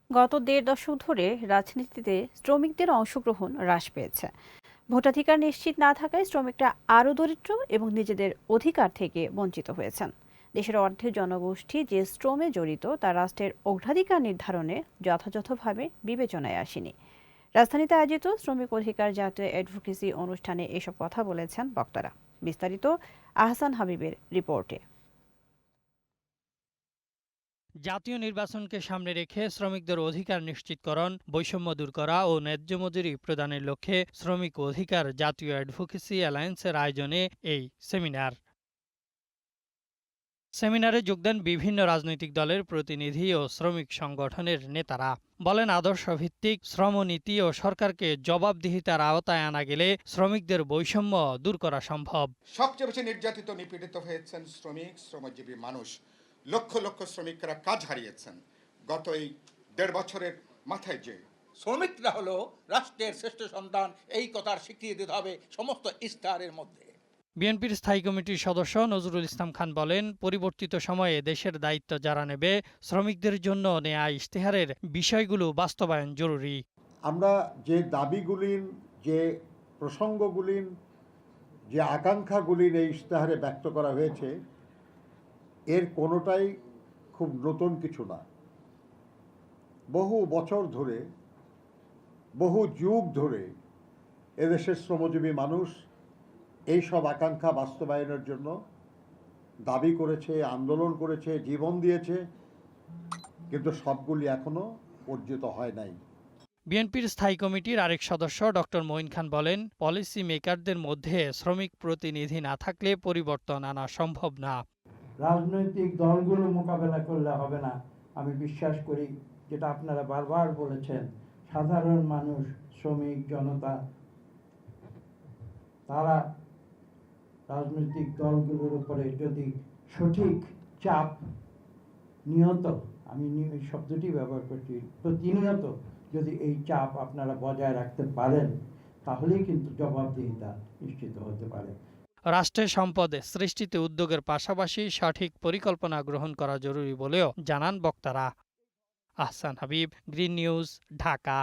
গত দেড় দশক ধরে রাজনীতিতে শ্রমিকদের অংশগ্রহণ হ্রাস পেয়েছে। ভোটাধিকার নিশ্চিত না থাকায় শ্রমিকরা আরও দরিদ্র এবং নিজেদের অধিকার থেকে বঞ্চিত হয়েছেন। দেশের অর্ধেক জনগোষ্ঠী যে শ্রমে জড়িত তা রাষ্ট্রের অগ্রাধিকার নির্ধারণে যথাযথভাবে বিবেচনায় আসেনি। রাজধানীতে আয়োজিত শ্রমিক অধিকার জাতীয় অ্যাডভোকেসি অনুষ্ঠানে এসব কথা বলেছেন বক্তারা। বিস্তারিত আহসান হাবিবের রিপোর্টে। জাতীয় নির্বাচনকে সামনে রেখে শ্রমিকদের অধিকার নিশ্চিতকরণ, বৈষম্য দূর করা ও ন্যায্য মজুরি প্রদানের লক্ষ্যে শ্রমিক অধিকার জাতীয় অ্যাডভোকেসি অ্যালায়েন্সের আয়োজনে এই সেমিনারে যোগ দেন বিভিন্ন রাজনৈতিক দলের প্রতিনিধি ও শ্রমিক সংগঠনের নেতারা। বলেন, আদর্শভিত্তিক শ্রমনীতি ও সরকারকে জবাবদিহিতার আওতায় আনা গেলে শ্রমিকদের বৈষম্য দূর করা সম্ভব। সবচেয়ে বেশি নির্যাতিত নিপীড়িত হয়েছেন শ্রমজীবী মানুষ। লক্ষ লক্ষ শ্রমিকরা কাজ হারিয়েছেন গত এই ১.৫ বছরের মাথায়। যে শ্রমিকরা হলো রাষ্ট্রের শ্রেষ্ঠ সন্তান, এই কথার স্বীকৃতি দিতে হবে সমস্ত ইশতেহারের মধ্যে। বিএনপির স্থায়ী কমিটির সদস্য নজরুল ইসলাম খান বলেন, পরিবর্তিত সময়ে দেশের দায়িত্ব যারা নেবে, শ্রমিকদের জন্য নেয়া ইশতেহারের বিষয়গুলো বাস্তবায়ন জরুরি। আমরা যে দাবিগুলিন, যে প্রসঙ্গগুলিন, যে আকাঙ্ক্ষাগুলির এই ইশতেহারে ব্যক্ত করা হয়েছে, এর কোনোটাই খুব নতুন কিছু না। বহু বছর ধরে, বহু যুগ ধরে এদেশের শ্রমজীবী মানুষ এই সব আকাঙ্ক্ষা বাস্তবায়নের জন্য দাবি করেছে, আন্দোলন করেছে, জীবন দিয়েছে, কিন্তু সবগুলি এখনো অর্জিত হয় নাই। বিএনপির স্থায়ী কমিটির আরেক সদস্য ডক্টর মঈন খান বলেন, পলিসি মেকারদের মধ্যে শ্রমিক প্রতিনিধি না থাকলে পরিবর্তন আনা সম্ভব না। রাজনৈতিক দলগুলো মোকাবেলা করলে হবে না। আমি বিশ্বাস করি, যেটা আপনারা বারবার বলেছেন, সাধারণ মানুষ, শ্রমিক জনতা, তারা রাজনৈতিক দলগুলোর উপরে যদি সঠিক চাপ নিয়ত, আমি এই শব্দটি ব্যবহার করছি, প্রতিনিয়ত যদি এই চাপ আপনারা বজায় রাখতে পারেন, তাহলেই কিন্তু জবাবদিহিতা নিশ্চিত হতে পারে। রাষ্ট্রের সম্পদ সৃষ্টিতে উদ্যোগের পাশাপাশি সঠিক পরিকল্পনা গ্রহণ করা জরুরি বলেও জানান বক্তারা। Ahsan Habib, green news, Dhaka.